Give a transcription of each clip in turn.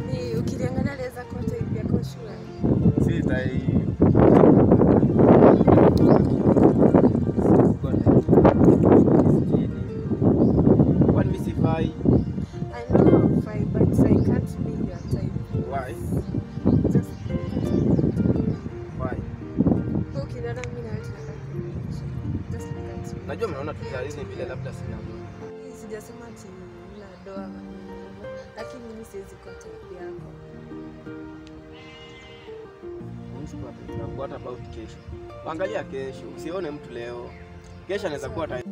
Ni ukiliangalia leza kote hivi yako shule. Sita hii. What miss if I know I'm fine, but I can't be your type. Why? Just Why? ukiniona mimi na wewe just look at me. Najua mnaona tutalizi vile labda sina ndoa. Sijasema ati nina ndoa, lakini mimi siwezi kwa type yako. What about kesho? Angalia kesho, usione mtu leo. Kesho anaweza kuwa tayari.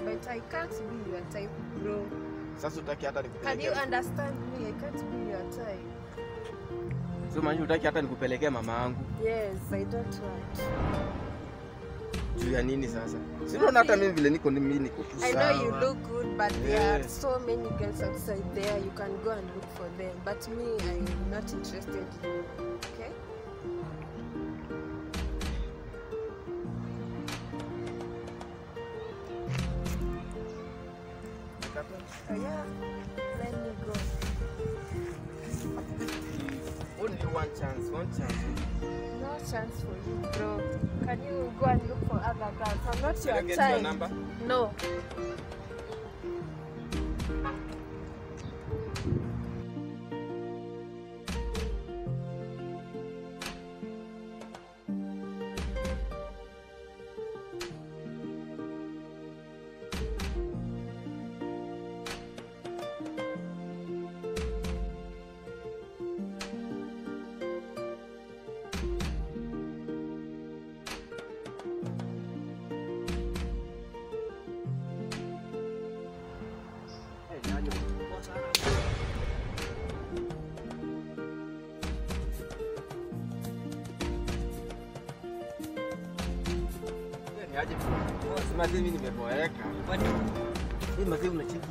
But I can't be your type, bro. Sasa utaki hata nikupelekee. Can you understand me? I can't be your type. So maana utaki hata nikupelekee mama yangu. Yes, I don't want. Juu ya nini sasa? Sio hata mimi vile niko tu sawa. I know you look good, but there are so many girls outside there. You can go and look for them. But me, I'm not interested in you. Okay? Oh yeah, let me go. Only one chance. No chance for you, bro. Can you go and look for other girls? I'm not your type. Can I get your number? No. Aje sema mimi nimeboeka. Kwani hii mzee unachiki?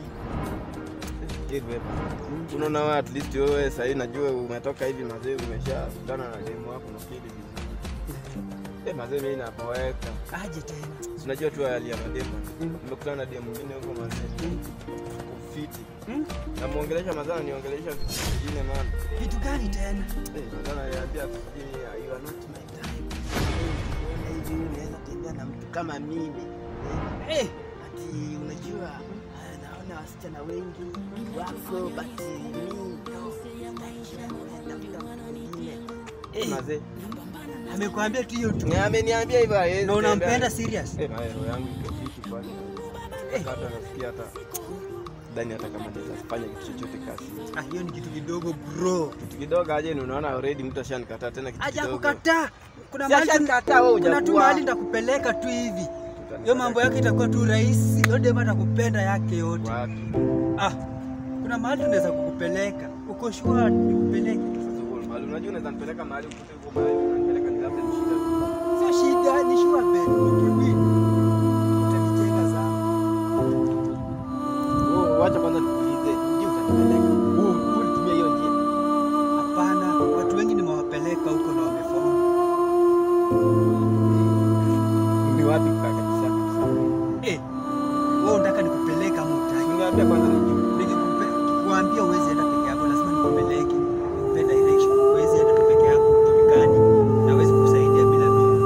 Unaona wewe at least wewe sasa najua umetoka hivi mzee umeshakutana na demu wako na kile vizuri. Mzee mimi naboeka. Aje tena. Unajua tu hali ya mademu. Nimekutana na demu mwingine huko mzee. Kufiti. Na muongelesha mazana niongelesha vitu vingine maana. Kitu gani tena? Mazana yaniambia you are not my type. Unaweza tembea na mtu kama mimi. Ati unajua naona wasichana wengi wako but mimi Mazee amekwambia tu hiyo tu. Ameniambia hivyo yeye. Na unampenda serious? Roho yangu iko kitu kwani. Hata nasikia hata ndani hata kama naweza kufanya kitu chochote kasi. Hiyo ni kitu kidogo bro. Kitu kidogo aje unaona already mtu ashanikataa tena kitu kidogo. Aje kukataa. Kuna mahali nikataa wewe hujakuwa. Kuna tu mahali nitakupeleka tu hivi. Hiyo mambo yake itakuwa tu rahisi. Ndio dema atakupenda yake yote. Wapi? Kuna mahali tunaweza kukupeleka. Uko sure nikupeleke? Sasa wewe mahali unajua unaweza nipeleka mahali ukute huko mahali unanipeleka ni labda ni shida. Sio shida, ni sure bet. Ukiwin. Utanijenga sana. Wacha kwanza nikuulize. Je, utanipeleka? Ulitumia hiyo njia? Hapana, watu wengi nimewapeleka huko na wamefaulu. Ni wapi kaka kisaka? Wewe unataka nikupeleka mtaani? Ungeambia kwanza nijue. Nikikuambia uweze enda peke yako, lazima nikupeleke. Nikupe direction. Uweze enda peke yako dukani na uweze kusaidia bila mimi.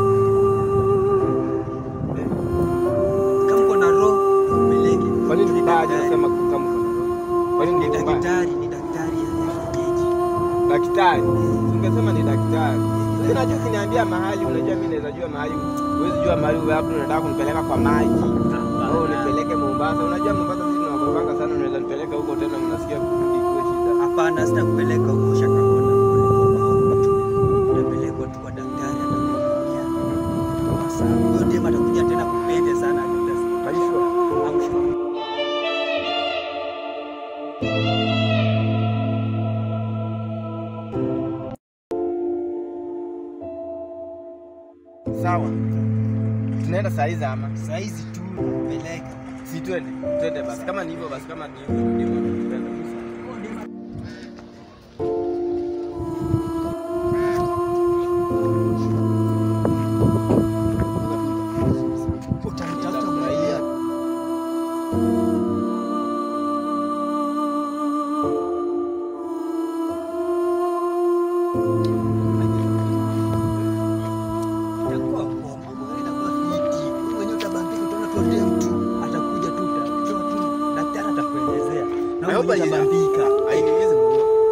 daktari. Ungesema ni daktari. Unajua ukiniambia mahali, unajua mimi naweza jua mahali. Huwezi jua mahali wewe hapo unataka kunipeleka kwa maji. Au unipeleke Mombasa. Unajua Mombasa sisi tunawapanga sana, unaweza nipeleka huko tena mnasikia iko shida. Hapana, sitakupeleka huko shaka kona. Utapelekwa tu kwa daktari atakuhudumia. Sasa huyo ndiye atakuja tena kupende sana Kaishwa. Sawa. Tunaenda saa hizi ama? Saa hizi tu peleka. Si twende basi. Kama ni hivyo basi, kama ni hivyo ndio tunapenda. Utanitafuta mwalia.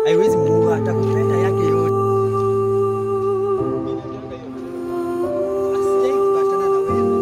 Haiwezi muua, atakupenda yake yote. Asijai kupatana na wewe.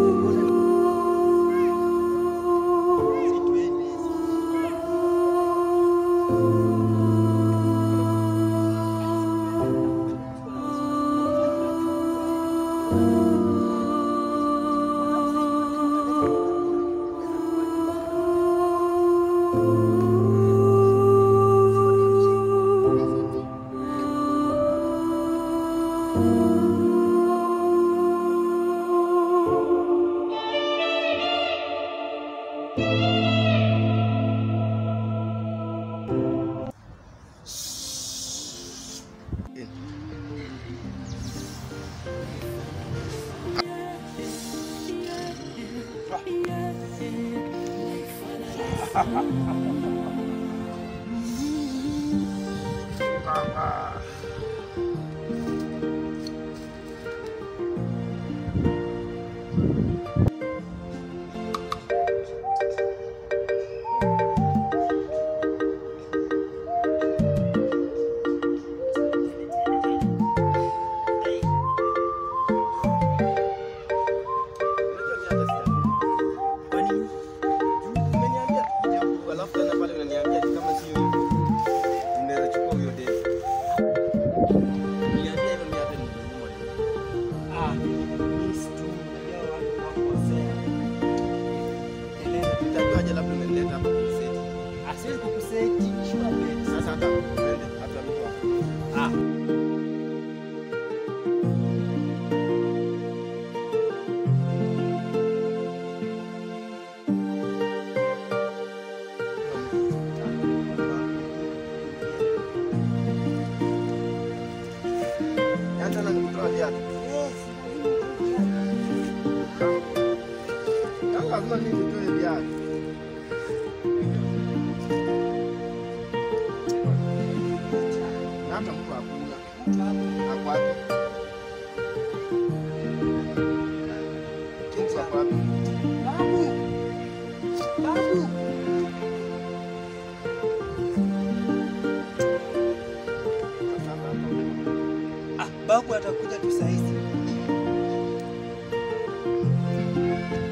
Babu atakuja tu saa hizi.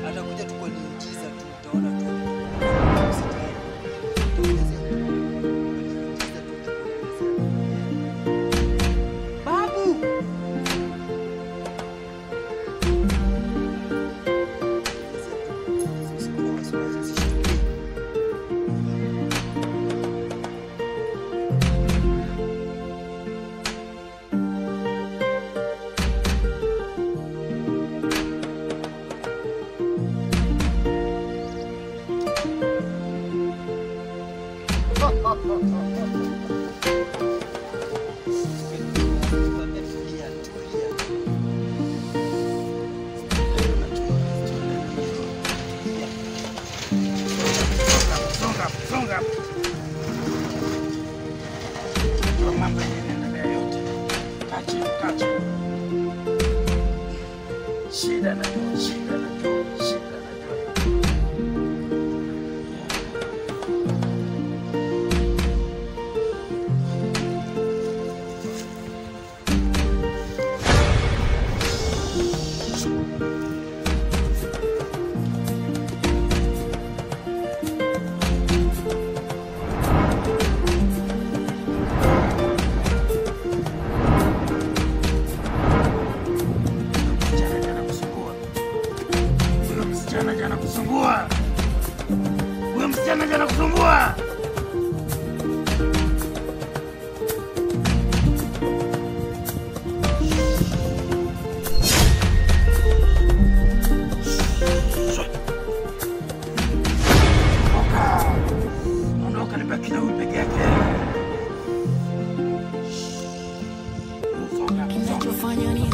Atakuja tu kwa niujiza tu, utaona tu. Babu! Shida najua, shida najua, shida najua. kusumbua. Huyo msichana jana kusumbua. Ondoka, nibaki na huyu peke yake. Kinachofanya ni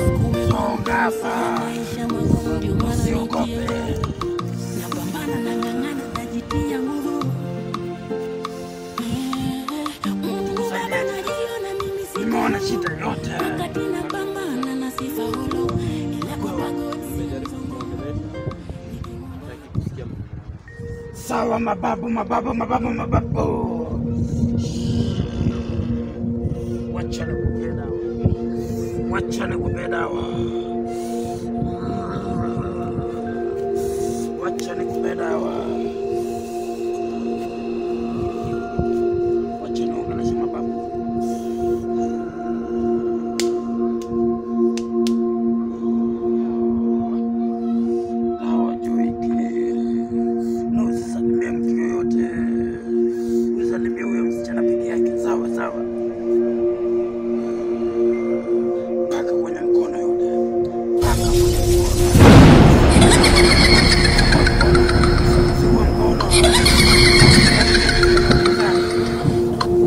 songa hapa. Usiogope. Napambana na ng'ang'ana najitia nguvu. Nimeona shida yote. Wakati napambana na sifaulu. Ila kwa pagodi. Sawa mababu. Wacha nikupe dawa. Wacha nikupe dawa. Wacha niunganishe mababu. Dawa joiki. Na usisalimie mtu yoyote. Usisalimie huyo msichana peke yake. Sawa. Paka kwenye mkono yule.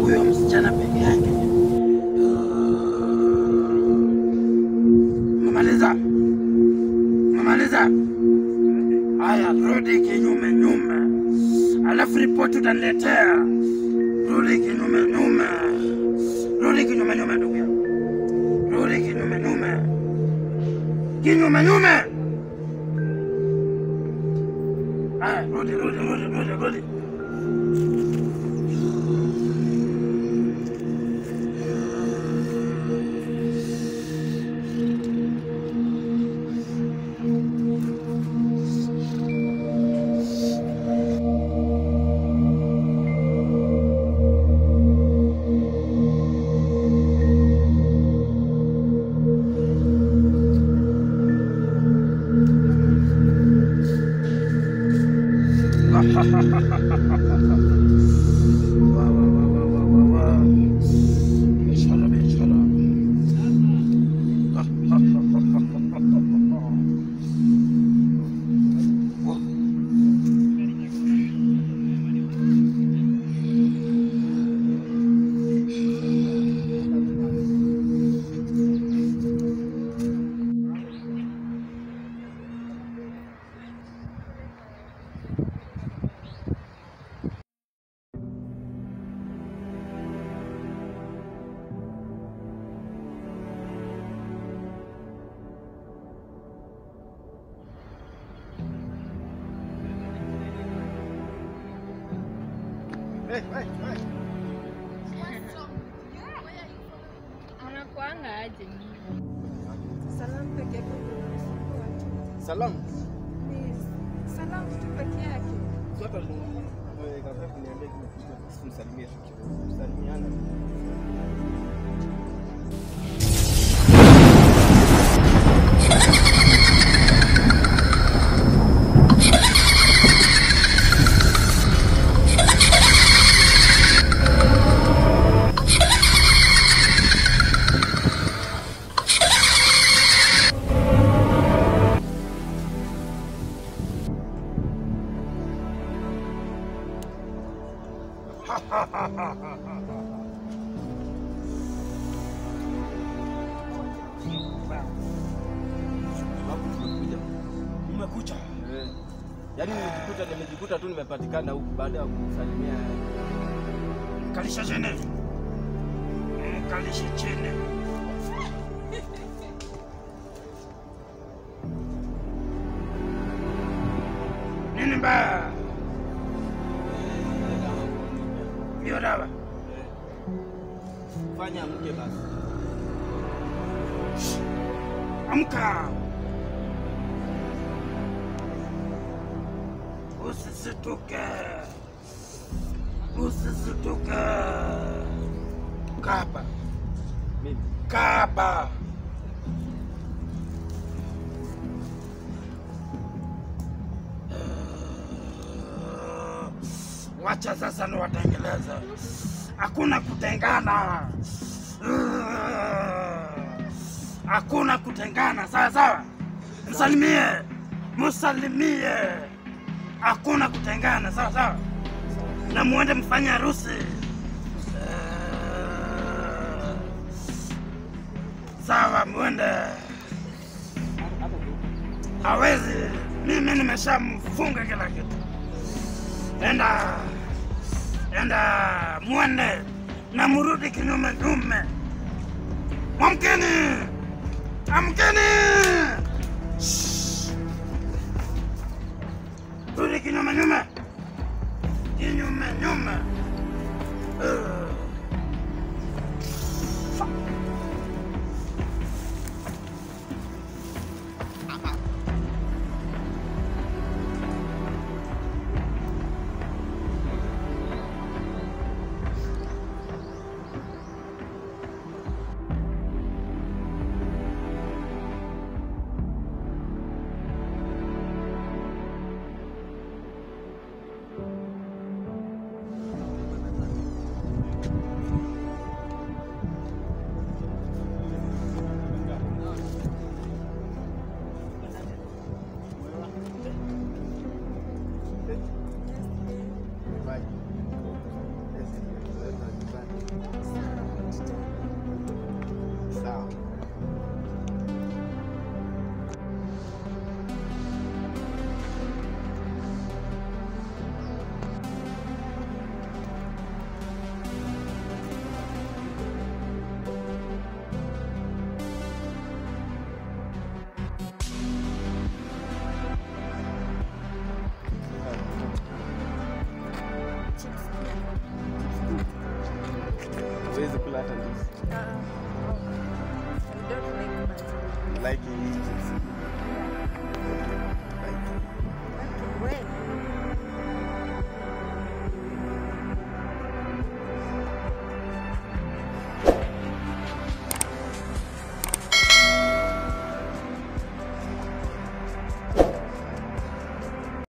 Huyo msichana peke yake. Mamaliza. Haya, rudi kinyume. Alafu ripoti utaniletea. Rudi kinyume ndugu yangu. Rudi kinyume. Haya, rudi. Unakuanga aje nyinyi? Salamu peke yake ndio unasumbua tu. Salamu. Please. Salamu tu peke yake. Sasa kaka kuniambia kitu usimsalimie tu kidogo. Salimiana. Umekuja. Yaani nimejikuta tu nimepatikana huku baada ya kumsalimia. Kalisha chini. Nini mbaya? Ndio dawa. Fanya mke basi. Amka. Usisituke. Kapa. Mimi. Kapa. Wacha sasa niwatengeleze. Hakuna kutengana. Hakuna kutengana, sawa sawa? Msalimie. Msalimie. Hakuna kutengana, sawa sawa? Na muende mfanye harusi. Sawa, muende. Hawezi. Mimi nimeshamfunga kila kitu. Enda muende na murudi kinyume nyume. Amkeni! Amkeni! Rudi kinyume nyume. Kinyume nyume. Huwezi kula hata ndizi. I don't like that. Like it.